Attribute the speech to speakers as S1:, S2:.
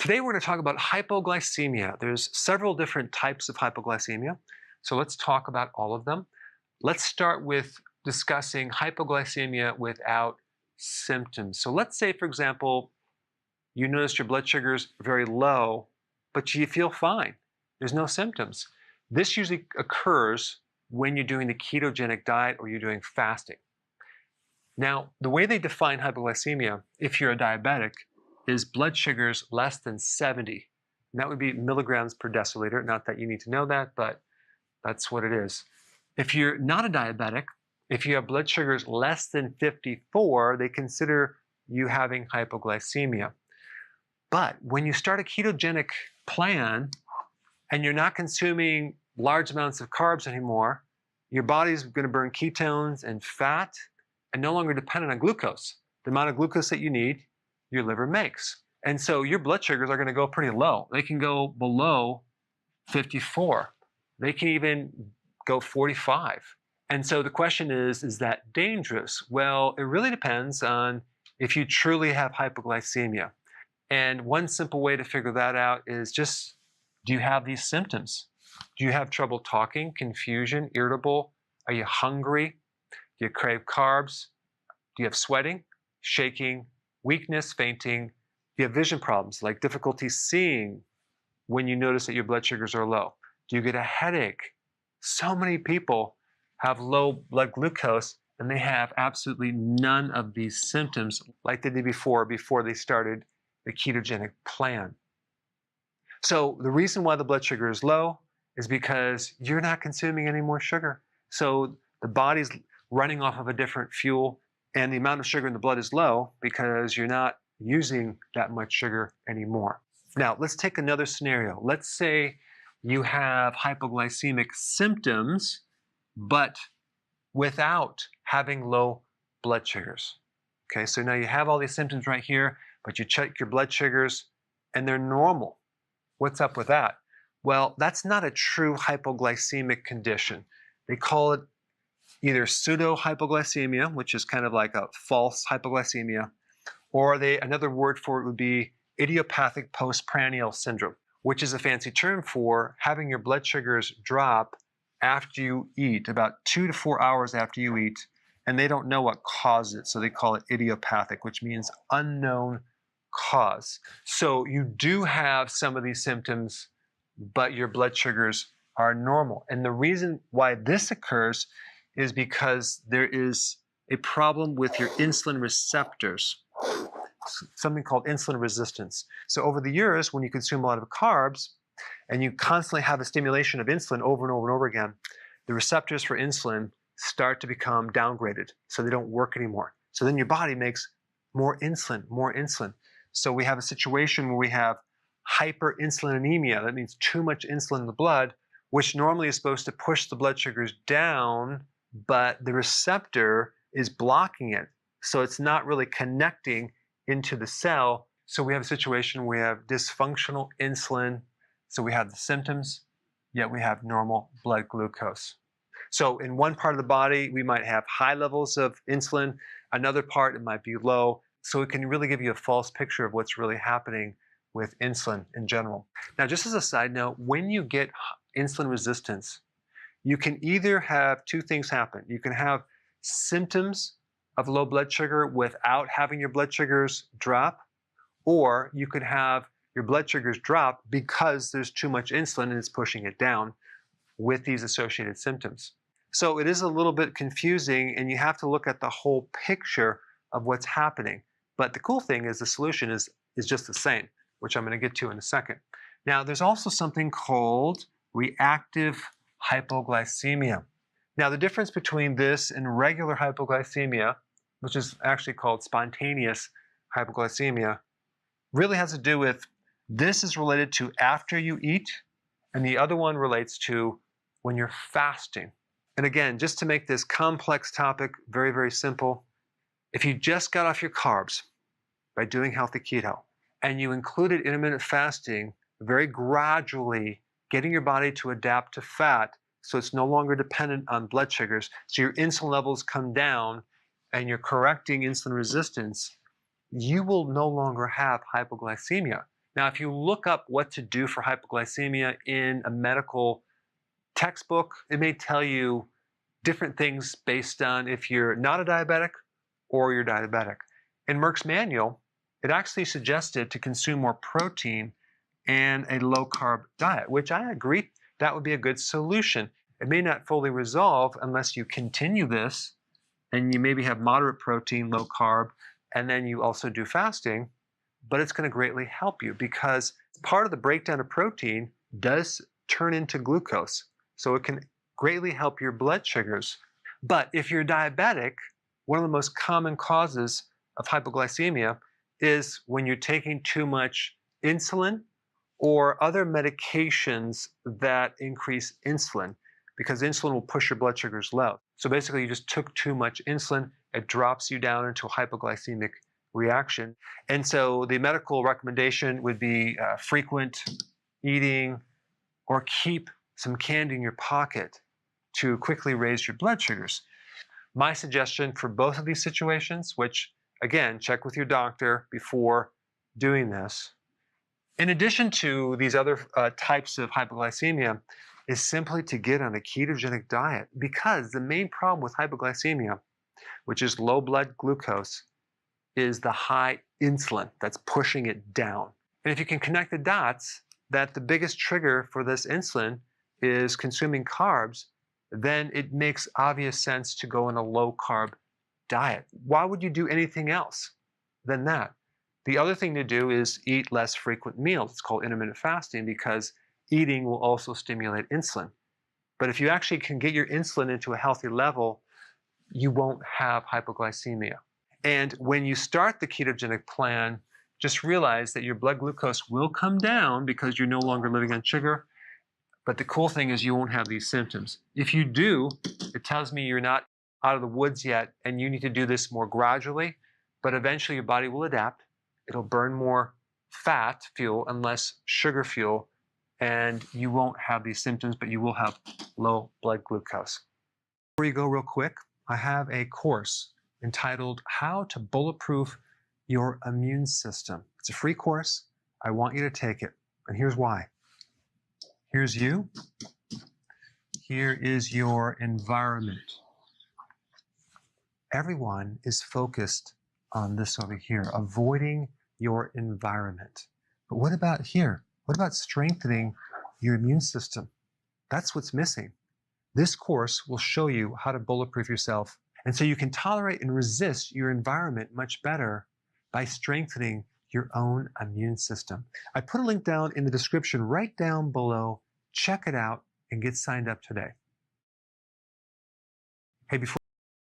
S1: Today we're going to talk about hypoglycemia. There's several different types of hypoglycemia, so let's talk about all of them. Let's start with discussing hypoglycemia without symptoms. So let's say, for example, you notice your blood sugar's very low, but you feel fine. There's no symptoms. This usually occurs when you're doing the ketogenic diet or you're doing fasting. Now, the way they define hypoglycemia, if you're a diabetic, is blood sugars less than 70. And that would be milligrams per deciliter. Not that you need to know that, but that's what it is. If you're not a diabetic, if you have blood sugars less than 54, they consider you having hypoglycemia. But when you start a ketogenic plan and you're not consuming large amounts of carbs anymore, your body's going to burn ketones and fat and no longer dependent on glucose. The amount of glucose that you need, your liver makes. And so your blood sugars are going to go pretty low. They can go below 54. They can even go 45. And so the question is that dangerous? Well, it really depends on if you truly have hypoglycemia. And one simple way to figure that out is just, do you have these symptoms? Do you have trouble talking, confusion, irritable? Are you hungry? Do you crave carbs? Do you have sweating, shaking, weakness, fainting? Do you have vision problems like difficulty seeing when you notice that your blood sugars are low? Do you get a headache? So many people have low blood glucose and they have absolutely none of these symptoms like they did before they started the ketogenic plan. So the reason why the blood sugar is low is because you're not consuming any more sugar. So the body's running off of a different fuel, and the amount of sugar in the blood is low because you're not using that much sugar anymore. Now, let's take another scenario. Let's say you have hypoglycemic symptoms, but without having low blood sugars. Okay, so now you have all these symptoms right here, but you check your blood sugars and they're normal. What's up with that? Well, that's not a true hypoglycemic condition. They call it either pseudo-hypoglycemia, which is kind of like a false hypoglycemia, or another word for it would be idiopathic postprandial syndrome, which is a fancy term for having your blood sugars drop after you eat, about 2 to 4 hours after you eat, and they don't know what caused it, so they call it idiopathic, which means unknown cause. So you do have some of these symptoms, but your blood sugars are normal. And the reason why this occurs is because there is a problem with your insulin receptors, something called insulin resistance. So over the years, when you consume a lot of carbs and you constantly have a stimulation of insulin over and over and over again, the receptors for insulin start to become downgraded, so they don't work anymore. So then your body makes more insulin, more insulin. So we have a situation where we have hyperinsulinemia. That means too much insulin in the blood, which normally is supposed to push the blood sugars down, but the receptor is blocking it. So it's not really connecting into the cell. So we have a situation where we have dysfunctional insulin. So we have the symptoms, yet we have normal blood glucose. So in one part of the body, we might have high levels of insulin. Another part, it might be low. So it can really give you a false picture of what's really happening with insulin in general. Now, just as a side note, when you get insulin resistance, you can either have two things happen. You can have symptoms of low blood sugar without having your blood sugars drop, or you could have your blood sugars drop because there's too much insulin and it's pushing it down with these associated symptoms. So it is a little bit confusing, and you have to look at the whole picture of what's happening. But the cool thing is the solution is just the same, which I'm going to get to in a second. Now, there's also something called reactive hypoglycemia. Now, the difference between this and regular hypoglycemia, which is actually called spontaneous hypoglycemia, really has to do with this is related to after you eat, and the other one relates to when you're fasting. And again, just to make this complex topic very, very simple, if you just got off your carbs by doing healthy keto, and you included intermittent fasting, very gradually getting your body to adapt to fat so it's no longer dependent on blood sugars, so your insulin levels come down and you're correcting insulin resistance, you will no longer have hypoglycemia. Now, if you look up what to do for hypoglycemia in a medical textbook, it may tell you different things based on if you're not a diabetic or you're diabetic. In Merck's manual, it actually suggested to consume more protein and a low-carb diet, which I agree that would be a good solution. It may not fully resolve unless you continue this and you maybe have moderate protein, low carb, and then you also do fasting, but it's going to greatly help you because part of the breakdown of protein does turn into glucose. So it can greatly help your blood sugars. But if you're diabetic, one of the most common causes of hypoglycemia is when you're taking too much insulin or other medications that increase insulin, because insulin will push your blood sugars low. So basically you just took too much insulin, it drops you down into a hypoglycemic reaction. And so the medical recommendation would be frequent eating or keep some candy in your pocket to quickly raise your blood sugars. My suggestion for both of these situations, which again, check with your doctor before doing this, in addition to these other types of hypoglycemia, is simply to get on a ketogenic diet, because the main problem with hypoglycemia, which is low blood glucose, is the high insulin that's pushing it down. And if you can connect the dots that the biggest trigger for this insulin is consuming carbs, then it makes obvious sense to go on a low carb diet. Why would you do anything else than that? The other thing to do is eat less frequent meals. It's called intermittent fasting because eating will also stimulate insulin. But if you actually can get your insulin into a healthy level, you won't have hypoglycemia. And when you start the ketogenic plan, just realize that your blood glucose will come down because you're no longer living on sugar. But the cool thing is you won't have these symptoms. If you do, it tells me you're not out of the woods yet and you need to do this more gradually, but eventually your body will adapt. It'll burn more fat fuel and less sugar fuel, and you won't have these symptoms, but you will have low blood glucose. Before you go real quick, I have a course entitled How to Bulletproof Your Immune System. It's a free course. I want you to take it, and here's why. Here's you. Here is your environment. Everyone is focused on this over here, avoiding your environment. But what about here? What about strengthening your immune system? That's what's missing. This course will show you how to bulletproof yourself, and so you can tolerate and resist your environment much better by strengthening your own immune system. I put a link down in the description right down below. Check it out and get signed up today. Hey, before